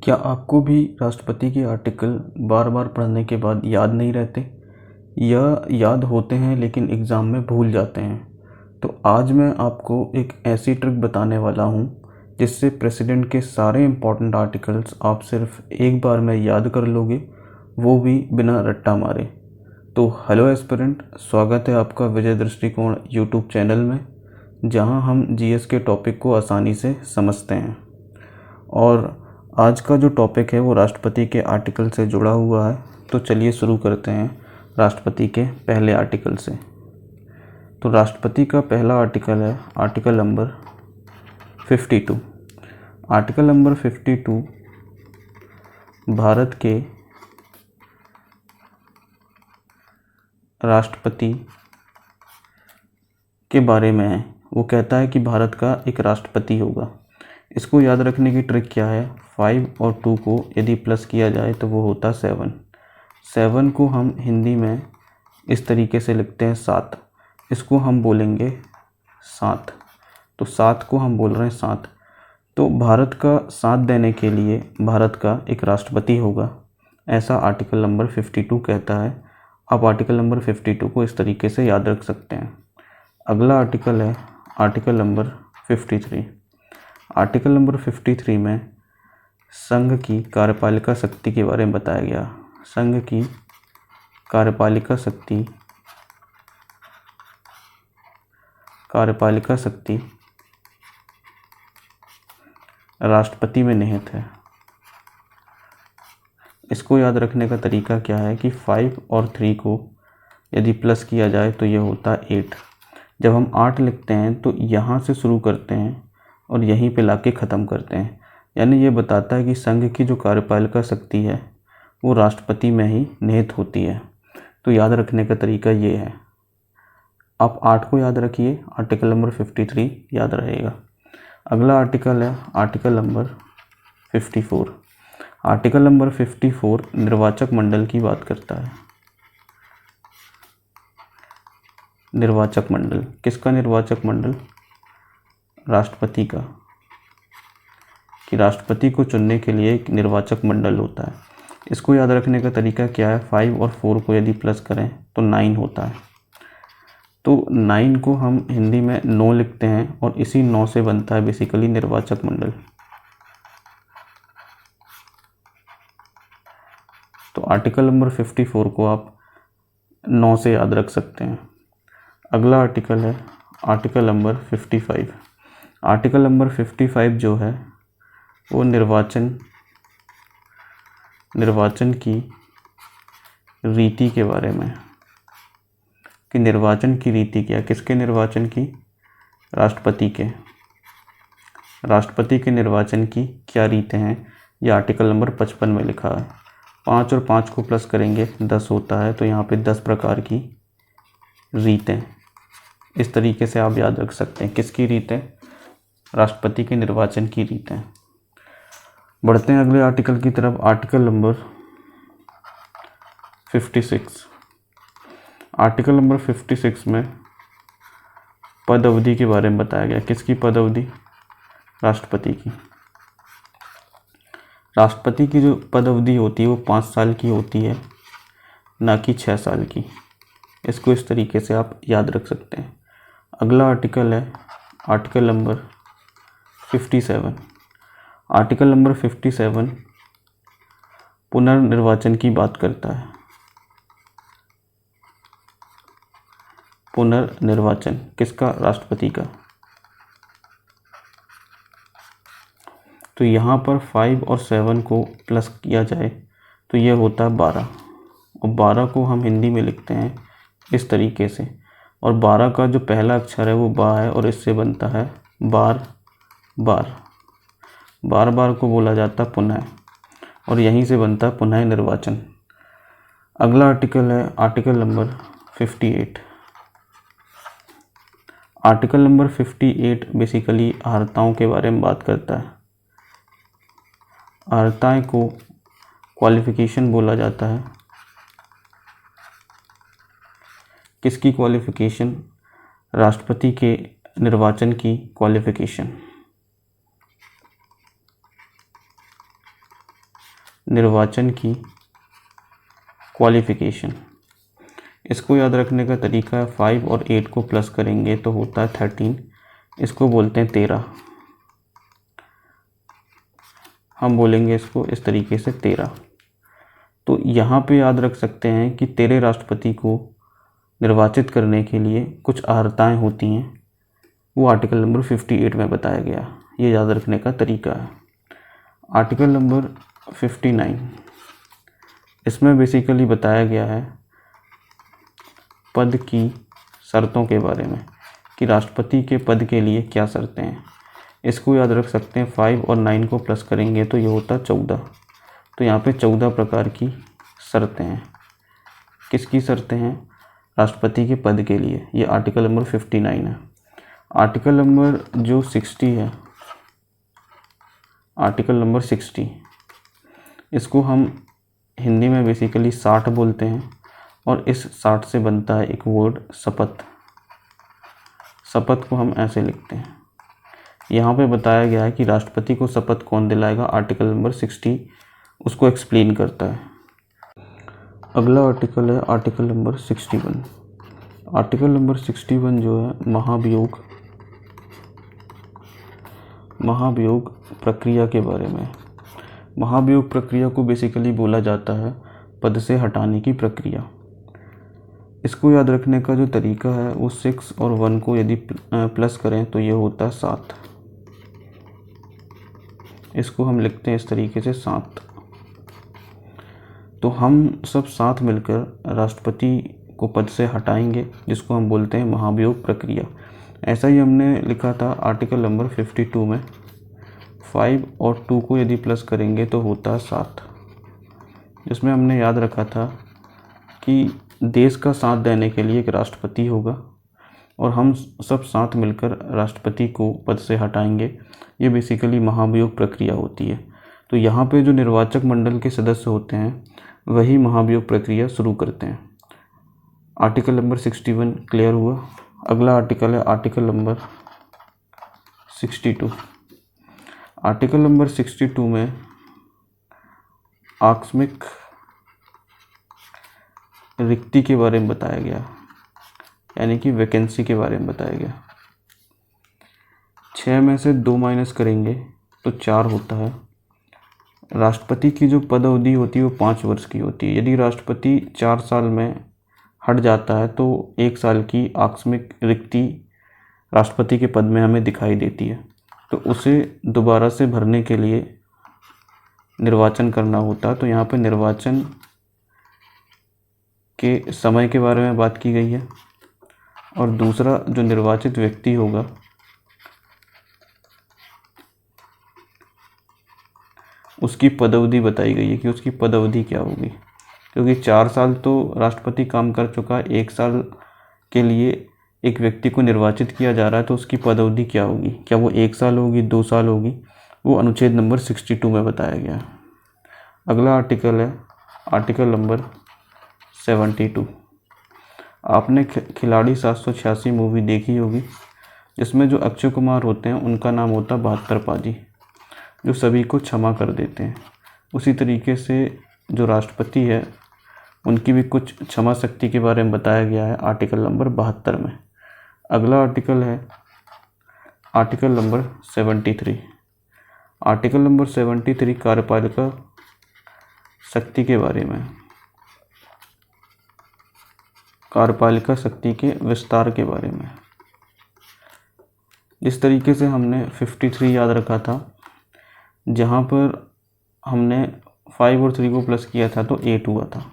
क्या आपको भी राष्ट्रपति के आर्टिकल बार बार पढ़ने के बाद याद नहीं रहते या याद होते हैं लेकिन एग्ज़ाम में भूल जाते हैं? तो आज मैं आपको एक ऐसी ट्रिक बताने वाला हूँ जिससे प्रेसिडेंट के सारे इम्पोर्टेंट आर्टिकल्स आप सिर्फ एक बार में याद कर लोगे, वो भी बिना रट्टा मारे। तो हेलो एस्पिरेंट, स्वागत है आपका विजय दृष्टिकोण यूट्यूब चैनल में, जहाँ हम जीएस के टॉपिक को आसानी से समझते हैं। और आज का जो टॉपिक है वो राष्ट्रपति के आर्टिकल से जुड़ा हुआ है। तो चलिए शुरू करते हैं राष्ट्रपति के पहले आर्टिकल से। तो राष्ट्रपति का पहला आर्टिकल है article number 52। Article number 52 Bharat के राष्ट्रपति के बारे में है। वो कहता है कि भारत का एक राष्ट्रपति होगा। इसको याद रखने की ट्रिक क्या है? 5 और 2 को यदि प्लस किया जाए तो वो होता 7। 7 को हम हिंदी में इस तरीके से लिखते हैं 7। इसको हम बोलेंगे 7। तो 7 को हम बोल रहे हैं 7। तो भारत का साथ देने के लिए भारत का एक राष्ट्रपति होगा, ऐसा आर्टिकल नंबर 52 कहता है। आप आर्टिकल नंबर 52 को इस तरीके से याद रख सकते हैं। अगला आर्टिकल है आर्टिकल नंबर 53। आर्टिकल नंबर 53 में संघ की कार्यपालिका शक्ति के बारे में बताया गया। संघ की कार्यपालिका शक्ति राष्ट्रपति में निहित है। इसको याद रखने का तरीका क्या है कि 5 और 3 को यदि प्लस किया जाए तो ये होता है 8। जब हम 8 लिखते हैं तो यहाँ से शुरू करते हैं और यहीं पे लाके ख़त्म करते हैं। यानी ये बताता है कि संघ की जो कार्यपालिका शक्ति है वो राष्ट्रपति में ही निहित होती है। तो याद रखने का तरीका ये है। आप 8 को याद रखिए, आर्टिकल नंबर 53 याद रहेगा। अगला आर्टिकल है आर्टिकल नंबर 54। आर्टिकल नंबर 54 निर्वाचक मंडल की बात करता है। निर्वाचक मंडल किसका? निर्वाचक मंडल राष्ट्रपति का, कि राष्ट्रपति को चुनने के लिए एक निर्वाचक मंडल होता है। इसको याद रखने का तरीका क्या है? 5 और 4 को यदि प्लस करें तो 9 होता है। तो 9 को हम हिंदी में 9 लिखते हैं और इसी 9 से बनता है बेसिकली निर्वाचक मंडल। तो आर्टिकल नंबर 54 को आप 9 से याद रख सकते हैं। अगला आर्टिकल है आर्टिकल नंबर 55। आर्टिकल नंबर 55 जो है वो निर्वाचन की रीति के बारे में, कि निर्वाचन की रीति क्या? किसके निर्वाचन की? राष्ट्रपति के। राष्ट्रपति के निर्वाचन की क्या रीतें हैं? ये आर्टिकल नंबर 55 में लिखा है। 5 और 5 को प्लस करेंगे 10 होता है। तो यहाँ पे 10 प्रकार की रीतें, इस तरीके से आप याद रख सकते हैं। किसकी रीतें? राष्ट्रपति के निर्वाचन की रीतें। बढ़ते हैं अगले आर्टिकल की तरफ। Article number 56। आर्टिकल नंबर 56 में पद अवधि के बारे में बताया गया। किसकी पद अवधि? राष्ट्रपति की। राष्ट्रपति की जो पद अवधि होती है वो 5 साल की होती है, ना कि 6 साल की। इसको इस तरीके से आप याद रख सकते हैं। अगला आर्टिकल है आर्टिकल नंबर 57। आर्टिकल नंबर 57 पुनर्निर्वाचन की बात करता है। पुनर्निर्वाचन किसका? राष्ट्रपति का। तो यहाँ पर 5 और 7 को प्लस किया जाए तो ये होता है 12। और 12 को हम हिंदी में लिखते हैं इस तरीके से। और 12 का जो पहला अक्षर है वो बा है और इससे बनता है बार बार। बार बार को बोला जाता है पुनः, और यहीं से बनता है पुनः निर्वाचन। अगला आर्टिकल है article number 58। Article number 58 basically अर्हताओं के बारे में बात करता है। अर्हताएं को क्वालिफिकेशन बोला जाता है। किसकी क्वालिफिकेशन? राष्ट्रपति के निर्वाचन की क्वालिफिकेशन। निर्वाचन की क्वालिफिकेशन। इसको याद रखने का तरीका है 5 और 8 को प्लस करेंगे तो होता है 13, इसको बोलते हैं 13। हम बोलेंगे इसको इस तरीके से 13। तो यहाँ पे याद रख सकते हैं कि 13 राष्ट्रपति को निर्वाचित करने के लिए कुछ अर्हताएँ होती हैं, वो आर्टिकल नंबर 58 में बताया गया। ये याद रखने का तरीका है। आर्टिकल नंबर 59, इसमें बेसिकली बताया गया है पद की शर्तों के बारे में कि राष्ट्रपति के पद के लिए क्या शर्तें हैं। इसको याद रख सकते हैं 5 और 9 को प्लस करेंगे तो ये होता 14। तो यहाँ पे 14 प्रकार की शर्तें हैं। किसकी शर्तें हैं? राष्ट्रपति के पद के लिए। ये आर्टिकल नंबर 59 है। आर्टिकल नंबर जो 60 है, आर्टिकल नंबर 60, इसको हम हिंदी में बेसिकली 60 बोलते हैं और इस 60 से बनता है एक वर्ड शपथ। शपथ को हम ऐसे लिखते हैं। यहाँ पे बताया गया है कि राष्ट्रपति को शपथ कौन दिलाएगा। आर्टिकल नंबर 60 उसको एक्सप्लेन करता है। अगला आर्टिकल है आर्टिकल नंबर 61। आर्टिकल नंबर 61 जो है महाभियोग प्रक्रिया के बारे में। महाभियोग प्रक्रिया को बेसिकली बोला जाता है पद से हटाने की प्रक्रिया। इसको याद रखने का जो तरीका है वो 6 और 1 को यदि प्लस करें तो ये होता है 7। इसको हम लिखते हैं इस तरीके से 7। तो हम सब साथ मिलकर राष्ट्रपति को पद से हटाएंगे, जिसको हम बोलते हैं महाभियोग प्रक्रिया। ऐसा ही हमने लिखा था आर्टिकल नंबर 52 में। 5 और 2 को यदि प्लस करेंगे तो होता है 7, जिसमें हमने याद रखा था कि देश का साथ देने के लिए एक राष्ट्रपति होगा और हम सब साथ मिलकर राष्ट्रपति को पद से हटाएंगे। ये बेसिकली महाभियोग प्रक्रिया होती है। तो यहाँ पे जो निर्वाचक मंडल के सदस्य होते हैं वही महाभियोग प्रक्रिया शुरू करते हैं। आर्टिकल नंबर 61 क्लियर हुआ। अगला आर्टिकल है आर्टिकल नंबर 62। आर्टिकल नंबर 62 में आकस्मिक रिक्ति के बारे में बताया गया, यानी कि वैकेंसी के बारे में बताया गया। 6 में से 2 माइनस करेंगे तो 4 होता है। राष्ट्रपति की जो पद अवधि होती है वो 5 वर्ष की होती है। यदि राष्ट्रपति 4 साल में हट जाता है तो 1 साल की आकस्मिक रिक्ति राष्ट्रपति के पद में हमें दिखाई देती है, तो उसे दोबारा से भरने के लिए निर्वाचन करना होता है। तो यहाँ पे निर्वाचन के समय के बारे में बात की गई है और दूसरा जो निर्वाचित व्यक्ति होगा उसकी पदावधि बताई गई है कि उसकी पदावधि क्या होगी, क्योंकि 4 साल तो राष्ट्रपति काम कर चुका है, 1 साल के लिए एक व्यक्ति को निर्वाचित किया जा रहा है, तो उसकी पदावधि क्या होगी, क्या वो 1 साल होगी, 2 साल होगी, वो अनुच्छेद नंबर 62 में बताया गया है। अगला आर्टिकल है आर्टिकल नंबर 72। आपने खिलाड़ी 786 मूवी देखी होगी, जिसमें जो अक्षय कुमार होते हैं उनका नाम होता है 72 पाजी, जो सभी को क्षमा कर देते हैं। उसी तरीके से जो राष्ट्रपति है उनकी भी कुछ क्षमा शक्ति के बारे में बताया गया है आर्टिकल नंबर 72 में। अगला आर्टिकल है आर्टिकल नंबर 73। आर्टिकल नंबर 73 कार्यपालिका शक्ति के बारे में, कार्यपालिका शक्ति के विस्तार के बारे में। जिस तरीके से हमने 53 याद रखा था, जहाँ पर हमने 5 और 3 को प्लस किया था तो 8 हुआ था।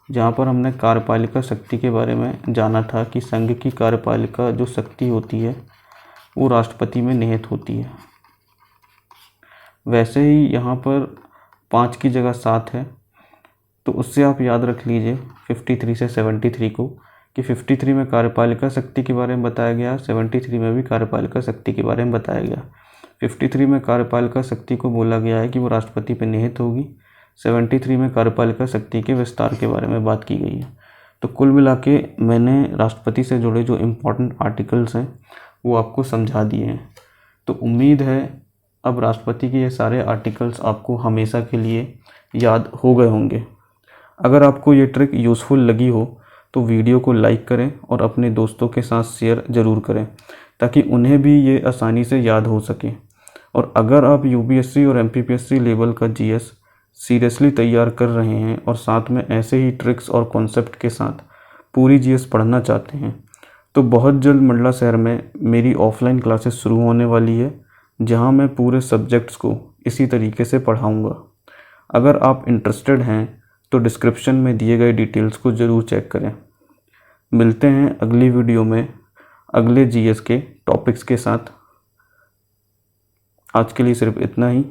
जहाँ पर हमने कार्यपालिका शक्ति के बारे में जाना था कि संघ की कार्यपालिका जो शक्ति होती है वो राष्ट्रपति में निहित होती है। वैसे ही यहाँ पर 5 की जगह 7 है, तो उससे आप याद रख लीजिए 53 से 73 को कि 53 में कार्यपालिका शक्ति के बारे में बताया गया, 73 में भी कार्यपालिका शक्ति के बारे में बताया गया। 53 में कार्यपालिका शक्ति को बोला गया है कि वो राष्ट्रपति पर निहित होगी, 73 में कार्यपालिका शक्ति के विस्तार के बारे में बात की गई है। तो कुल मिला के मैंने राष्ट्रपति से जुड़े जो इम्पोर्टेंट आर्टिकल्स हैं वो आपको समझा दिए हैं। तो उम्मीद है अब राष्ट्रपति के ये सारे आर्टिकल्स आपको हमेशा के लिए याद हो गए होंगे। अगर आपको ये ट्रिक यूज़फुल लगी हो तो वीडियो को लाइक करें और अपने दोस्तों के साथ शेयर ज़रूर करें ताकि उन्हें भी ये आसानी से याद हो सके। और अगर आप यूपीएससी और एमपीपीएससी लेवल का जीएस सीरियसली तैयार कर रहे हैं और साथ में ऐसे ही ट्रिक्स और कॉन्सेप्ट के साथ पूरी जीएस पढ़ना चाहते हैं तो बहुत जल्द मंडला शहर में मेरी ऑफलाइन क्लासेस शुरू होने वाली है, जहां मैं पूरे सब्जेक्ट्स को इसी तरीके से पढ़ाऊंगा। अगर आप इंटरेस्टेड हैं तो डिस्क्रिप्शन में दिए गए डिटेल्स को ज़रूर चेक करें। मिलते हैं अगली वीडियो में अगले जीएस के टॉपिक्स के साथ। आज के लिए सिर्फ इतना ही।